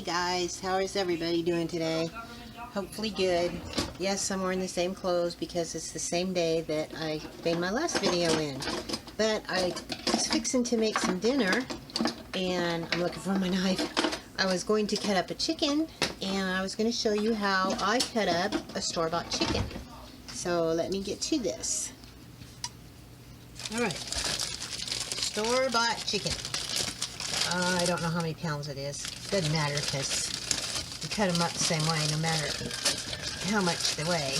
Hey guys, how is everybody doing today? Hopefully good. Yes, I'm wearing the same clothes because it's the same day that I made my last video in. But I was fixing to make some dinner and I'm looking for my knife. I was going to cut up a chicken and I was going to show you how I cut up a store-bought chicken. So let me get to this. Alright, store-bought chicken. I don't know how many pounds it is. Doesn't matter because you cut them up the same way no matter how much they weigh.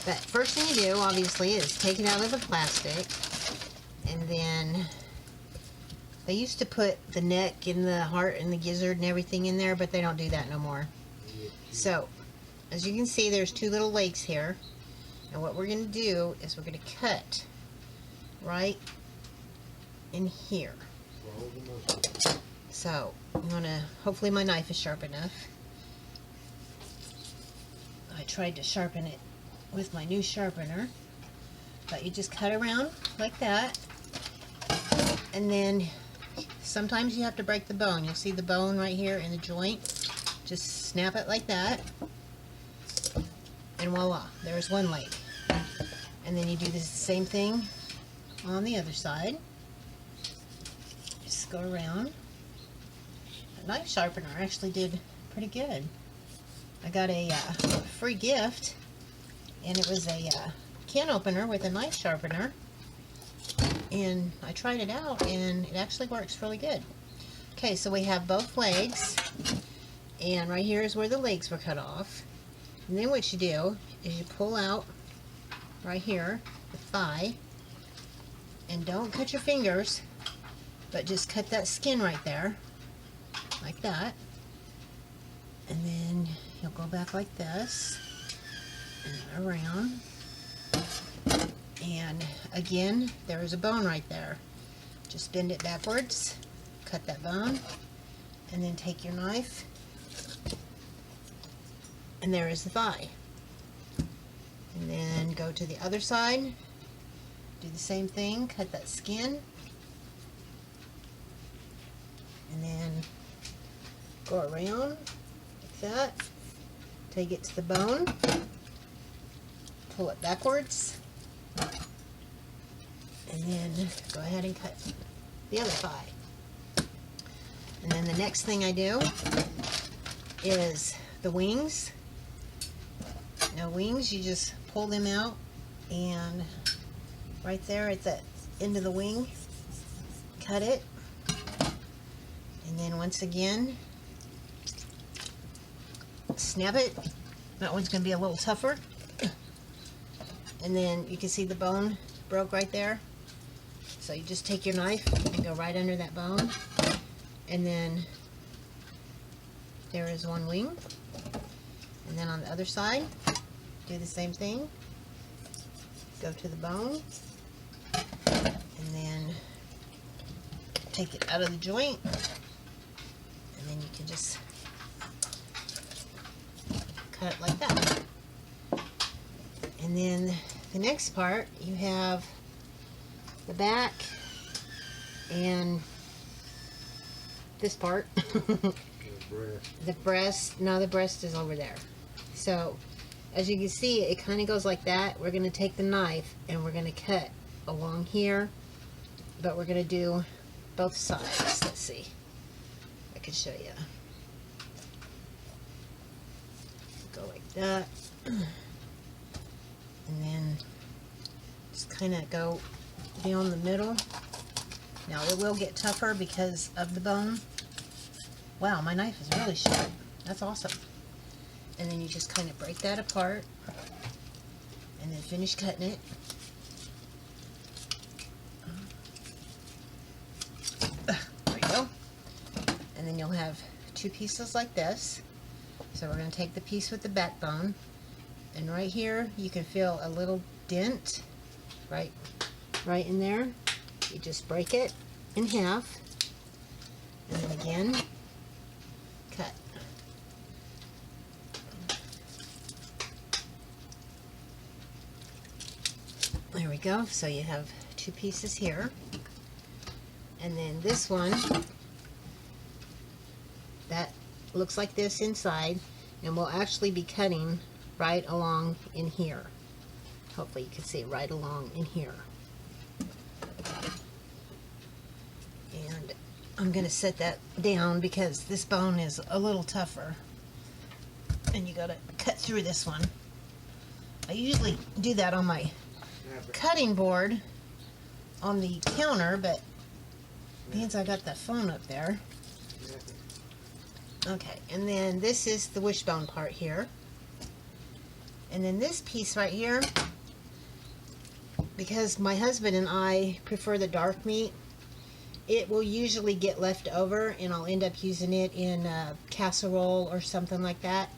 But first thing you do, obviously, is take it out of the plastic. And then they used to put the neck and the heart and the gizzard and everything in there, but they don't do that no more. So, as you can see, there's two little legs here. And what we're going to do is we're going to cut right in here. So, I'm going to, hopefully my knife is sharp enough. I tried to sharpen it with my new sharpener. But you just cut around like that. And then, sometimes you have to break the bone. You'll see the bone right here in the joint. Just snap it like that. And voila, there's one leg. And then you do the same thing on the other side. Just go around. The knife sharpener actually did pretty good. I got a free gift, and it was a can opener with a knife sharpener, and I tried it out and it actually works really good. Okay, so we have both legs, and right here is where the legs were cut off. And then what you do is you pull out right here the thigh, and don't cut your fingers, but just cut that skin right there, like that. And then you'll go back like this, and around. And again, there is a bone right there. Just bend it backwards, cut that bone, and then take your knife, and there is the thigh. And then go to the other side, do the same thing, cut that skin, and then go around like that, take it to the bone, pull it backwards, and then go ahead and cut the other thigh. And then the next thing I do is the wings. Now wings, you just pull them out, and right there at the end of the wing, cut it. And then once again, snap it. That one's going to be a little tougher. And then you can see the bone broke right there. So you just take your knife and go right under that bone. And then there is one wing. And then on the other side, do the same thing. Go to the bone. And then take it out of the joint. And then you can just cut it like that. And then the next part, you have the back and this part. The breast. No, the breast is over there. So as you can see, it kind of goes like that. We're going to take the knife and we're going to cut along here, but we're going to do both sides. Let's see. I can show you. Go like that. And then just kind of go down the middle. Now it will get tougher because of the bone. Wow, my knife is really sharp. That's awesome. And then you just kind of break that apart and then finish cutting it. There you go. And then you'll have two pieces like this. So we're going to take the piece with the backbone, and right here you can feel a little dent right in there. You just break it in half, and then again cut. There we go. So you have two pieces here, and then this one, that looks like this inside, and we'll actually be cutting right along in here. Hopefully you can see right along in here. And I'm going to set that down because this bone is a little tougher. And you got to cut through this one. I usually do that on my cutting board on the counter, but means I got the phone up there. Okay, and then this is the wishbone part here. And then this piece right here, because my husband and I prefer the dark meat, it will usually get left over and I'll end up using it in a casserole or something like that.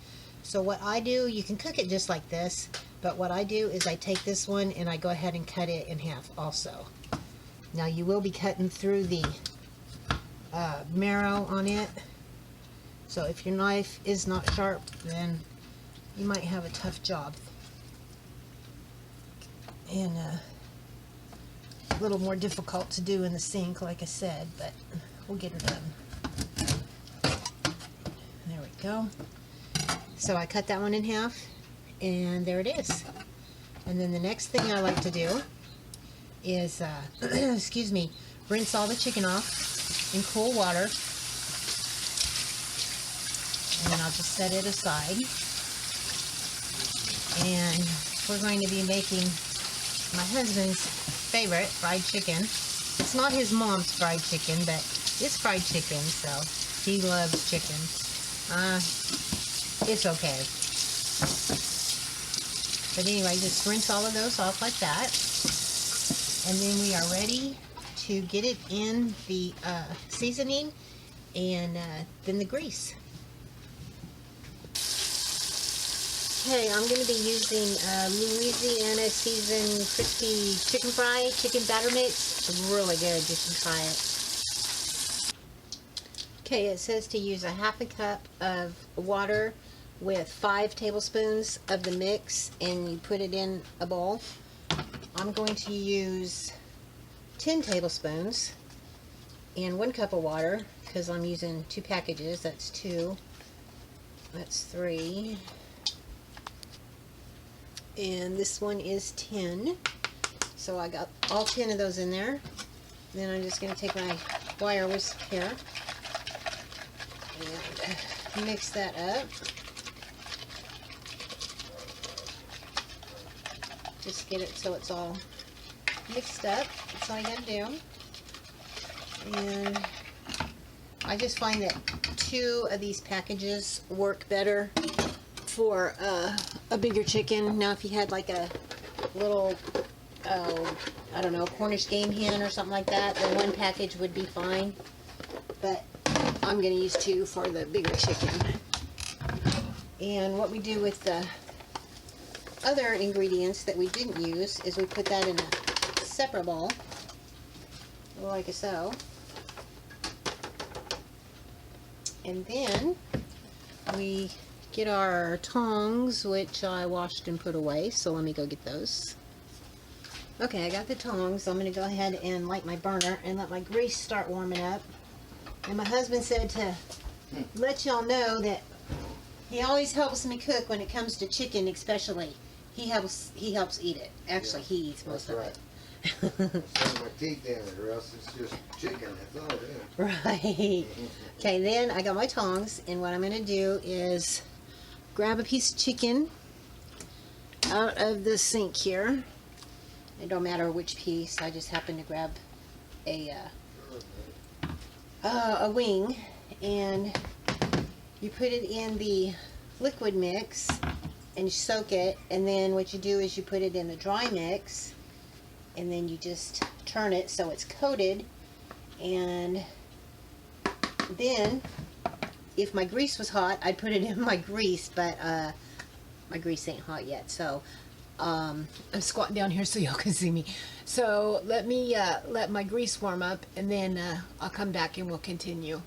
So what I do, you can cook it just like this, but what I do is I take this one and I go ahead and cut it in half also. Now you will be cutting through the marrow on it. So if your knife is not sharp, then you might have a tough job. And a little more difficult to do in the sink, like I said, but we'll get it done. There we go. So I cut that one in half, and there it is. And then the next thing I like to do is, excuse me, rinse all the chicken off in cool water. And then I'll just set it aside. And we're going to be making my husband's favorite fried chicken. It's not his mom's fried chicken, but it's fried chicken, so he loves chicken. It's okay. But anyway, just rinse all of those off like that. And then we are ready to get it in the seasoning and then the grease. Okay, I'm going to be using Louisiana seasoned crispy chicken batter mix. It's really good. You can try it. Okay, it says to use a half a cup of water with 5 tablespoons of the mix, and you put it in a bowl. I'm going to use 10 tablespoons and 1 cup of water because I'm using 2 packages. That's 2. That's 3. And this one is 10. So I got all 10 of those in there. Then I'm just going to take my wire whisk here and mix that up. Just get it so it's all mixed up. That's all you got to do. And I just find that 2 of these packages work better for a bigger chicken. Now if you had like a little, I don't know, Cornish game hen or something like that, then 1 package would be fine. But I'm going to use 2 for the bigger chicken. And what we do with the other ingredients that we didn't use is we put that in a separate bowl, like so. And then we get our tongs, which I washed and put away, so let me go get those. Okay, I got the tongs. I'm going to go ahead and light my burner and let my grease start warming up. And my husband said to let y'all know that he always helps me cook when it comes to chicken, especially. He helps eat it. Actually, he eats most of it. Send my teeth in it, or else it's just chicken. That's all it is. Right. Okay, then I got my tongs, and what I'm going to do is grab a piece of chicken out of the sink here. It don't matter which piece. I just happen to grab a wing, and you put it in the liquid mix and you soak it, and then what you do is you put it in the dry mix, and then you just turn it so it's coated. And then if my grease was hot, I'd put it in my grease, but my grease ain't hot yet, so I'm squatting down here so y'all can see me. So let me let my grease warm up, and then I'll come back and we'll continue.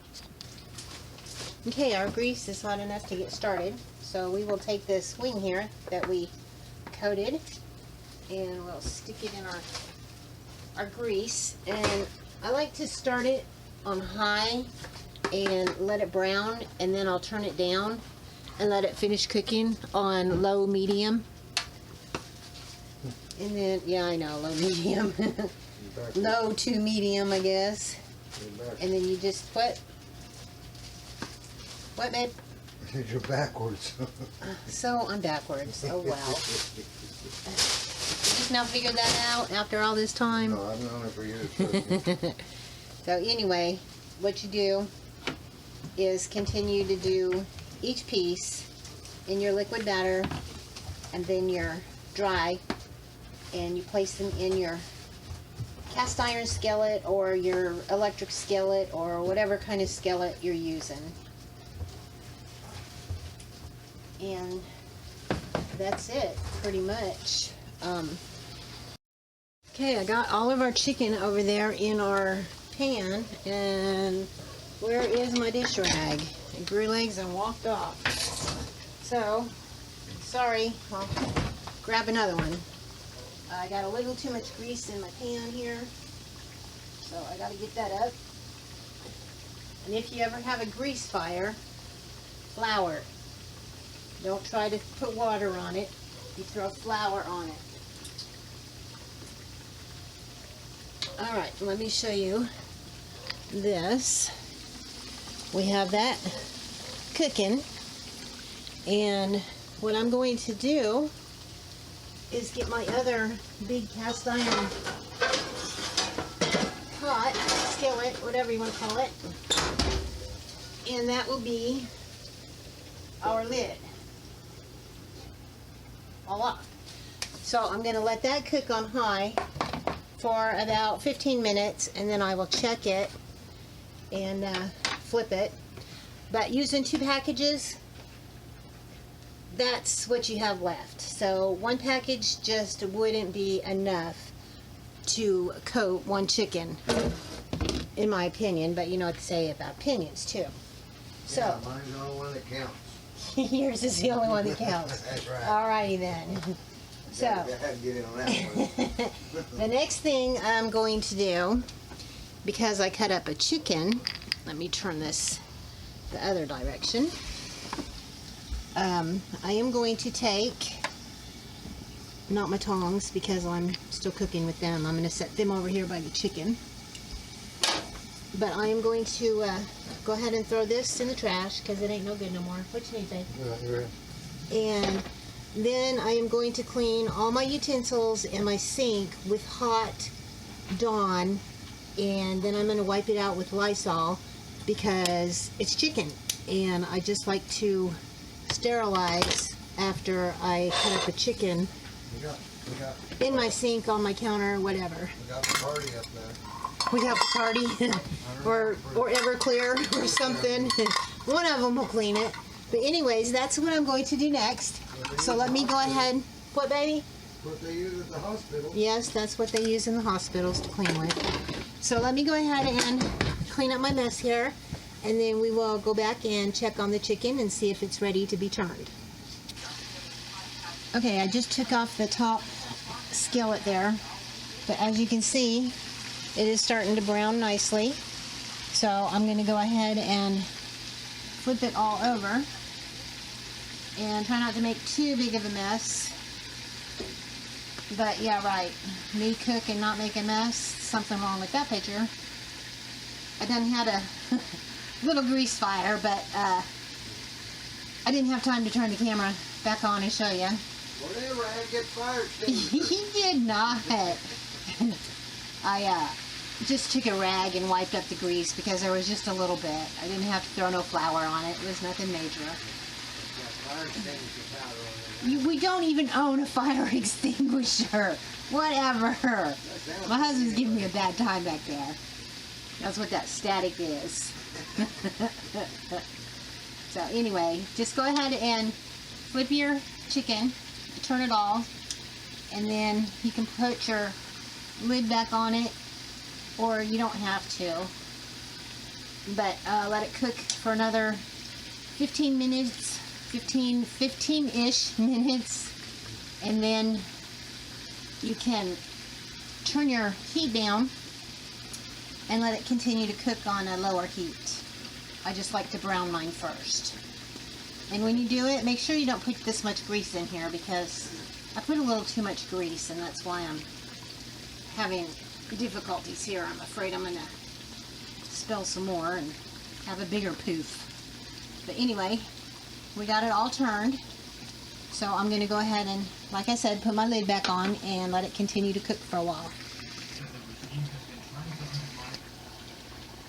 Okay, our grease is hot enough to get started, so we will take this wing here that we coated and we'll stick it in our grease. And I like to start it on high and let it brown, and then I'll turn it down and let it finish cooking on low medium. And then, yeah, I know, low medium. Low to medium, I guess. And then you just what, babe? You're backwards. So I'm backwards. Oh wow. You just now figured that out after all this time? No, I've known it for years. So anyway, what you do is continue to do each piece in your liquid batter, and then your dry, and you place them in your cast iron skillet or your electric skillet or whatever kind of skillet you're using. And that's it, pretty much. Okay, I got all of our chicken over there in our pan, and where is my dish rag? I grew legs and walked off. So, sorry, I'll grab another one. I got a little too much grease in my pan here, so I got to get that up. And if you ever have a grease fire, flour. Don't try to put water on it. You throw flour on it. Alright, let me show you this. We have that cooking, and what I'm going to do is get my other big cast iron pot, skillet, whatever you want to call it, and that will be our lid. Voila. So I'm going to let that cook on high for about 15 minutes, and then I will check it and flip it. But using 2 packages, that's what you have left. So 1 package just wouldn't be enough to coat 1 chicken, in my opinion, but you know what to say about opinions too. So Yeah, mine's the only one that counts. yours is the only one that counts. That's right. Alrighty then. So I had to get in on that one. the next thing I'm going to do, because I cut up a chicken, let me turn this the other direction. I am going to take, not my tongs because I'm still cooking with them. I'm going to set them over here by the chicken. But I am going to go ahead and throw this in the trash because it ain't no good no more. What you need, babe? Yeah, you're right. And then I am going to clean all my utensils and my sink with hot Dawn, and then I'm going to wipe it out with Lysol because it's chicken, and I just like to sterilize after I cut up a chicken We got in my sink, on my counter, whatever. we got the party up there. We have Bacardi or Everclear or something. One of them will clean it. But anyways, that's what I'm going to do next. So let me go ahead. What, baby? What they use at the hospital. Yes, that's what they use in the hospitals to clean with. So let me go ahead and clean up my mess here, and then we will go back and check on the chicken and see if it's ready to be turned. Okay, I just took off the top skillet there, but as you can see, it is starting to brown nicely. So I'm going to go ahead and flip it all over and try not to make too big of a mess. But yeah, right, me cook and not make a mess, something wrong with that picture. I done had a little grease fire, but I didn't have time to turn the camera back on and show you. Whatever, I had to get fired. He did not. I just took a rag and wiped up the grease because there was just a little bit. I didn't have to throw no flour on it. It was nothing major. We don't even own a fire extinguisher. Whatever. My husband's giving me a bad time back there. That's what that static is. So anyway, just go ahead and flip your chicken, turn it off, and then you can put your lid back on it, or you don't have to. But let it cook for another 15 minutes, 15-ish minutes, and then you can turn your heat down and let it continue to cook on a lower heat. I just like to brown mine first. And when you do it, make sure you don't put this much grease in here, because I put a little too much grease, and that's why I'm having difficulties here. I'm afraid I'm going to spill some more and have a bigger poof. But anyway, we got it all turned. So I'm going to go ahead and, like I said, put my lid back on and let it continue to cook for a while.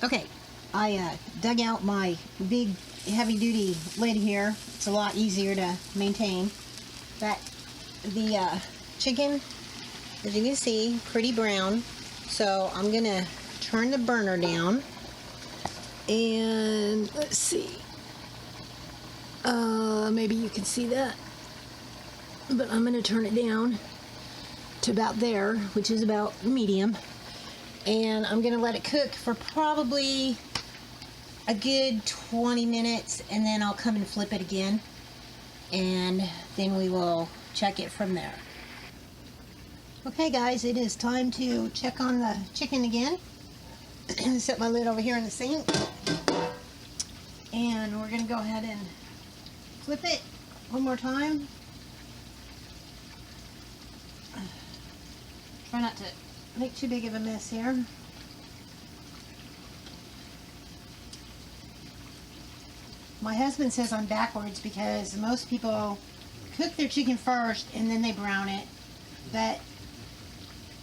Okay, I dug out my big heavy-duty lid here. It's a lot easier to maintain. But the chicken, as you can see, pretty brown. So I'm going to turn the burner down. And let's see. Maybe you can see that. But I'm going to turn it down to about there, which is about medium. And I'm going to let it cook for probably a good 20 minutes, and then I'll come and flip it again. And then we will check it from there. Okay guys, it is time to check on the chicken again. Set my lid over here in the sink. And we're going to go ahead and flip it one more time. Try not to make too big of a mess here. My husband says I'm backwards because most people cook their chicken first and then they brown it. But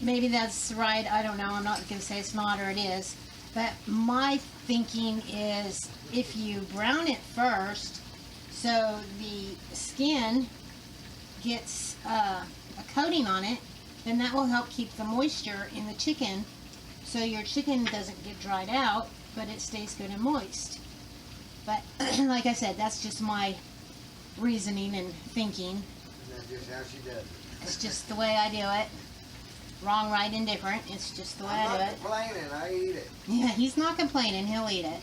maybe that's right. I don't know. I'm not going to say it's not or it is. But my thinking is if you brown it first, so the skin gets a coating on it, then that will help keep the moisture in the chicken, so your chicken doesn't get dried out, but it stays good and moist. But like I said, that's just my reasoning and thinking. And that's just how she does it. It's just the way I do it. Wrong, right, indifferent. It's just the way I do it. I'm not complaining. I eat it. Yeah, he's not complaining. He'll eat it.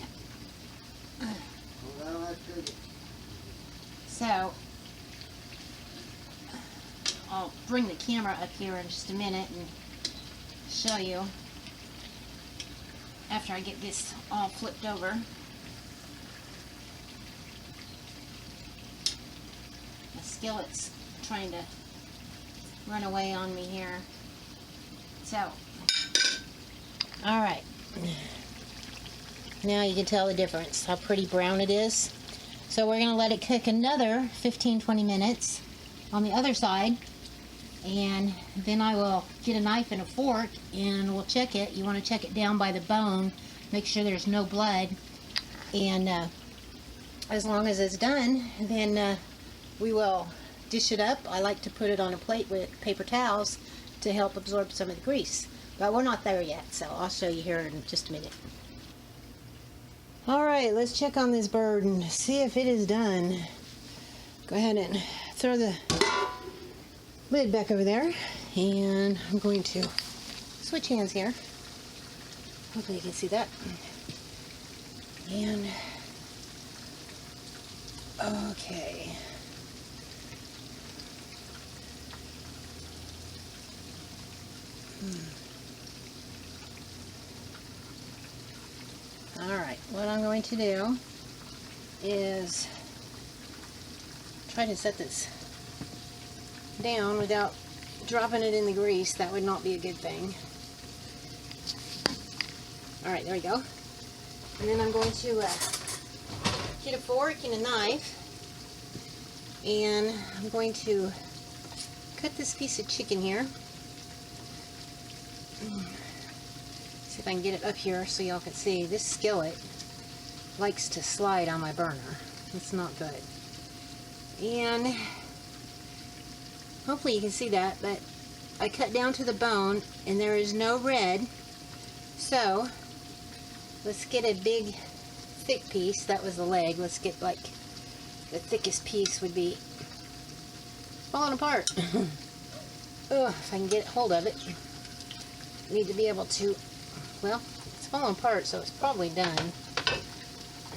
Well, that's good. So, I'll bring the camera up here in just a minute and show you after I get this all flipped over. The skillet's trying to run away on me here. So, alright. Now you can tell the difference, how pretty brown it is. So we're going to let it cook another 15-20 minutes on the other side. And then I will get a knife and a fork and we'll check it. You want to check it down by the bone. Make sure there's no blood. And as long as it's done, then we will dish it up. I like to put it on a plate with paper towels to help absorb some of the grease. But we're not there yet, so I'll show you here in just a minute. Alright, let's check on this bird and see if it is done. Go ahead and throw the lid back over there, and I'm going to switch hands here. Hopefully you can see that. And okay. Alright, what I'm going to do is try to set this down without dropping it in the grease. That would not be a good thing. Alright, there we go. And then I'm going to get a fork and a knife, and I'm going to cut this piece of chicken here. See if I can get it up here so y'all can see. This skillet likes to slide on my burner. It's not good. And hopefully you can see that, but I cut down to the bone and there is no red. So let's get a big thick piece. That was the leg. Let's get like the thickest piece would be falling apart. Oh, if I can get hold of it. Need to be able to, well, it's falling apart, so it's probably done.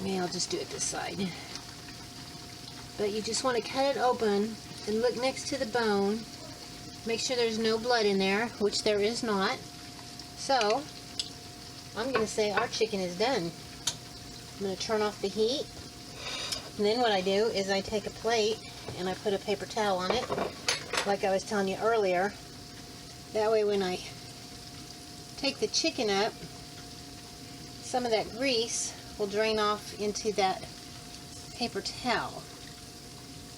Maybe I'll just do it this side. But you just want to cut it open and look next to the bone. Make sure there's no blood in there, which there is not. So, I'm going to say our chicken is done. I'm going to turn off the heat. And then what I do is I take a plate and I put a paper towel on it, like I was telling you earlier. That way when I take the chicken up, some of that grease will drain off into that paper towel.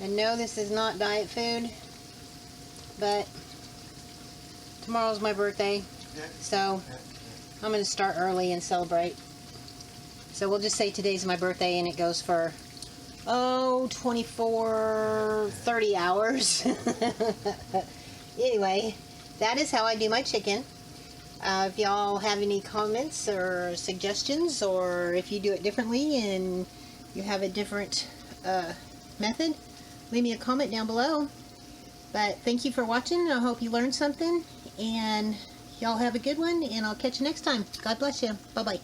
And no, this is not diet food, but tomorrow's my birthday, so I'm going to start early and celebrate. So we'll just say today's my birthday and it goes for 24, 30 hours. Anyway, that is how I do my chicken. If y'all have any comments or suggestions, or if you do it differently and you have a different method, leave me a comment down below. But thank you for watching. I hope you learned something, and y'all have a good one, and I'll catch you next time. God bless you. Bye-bye.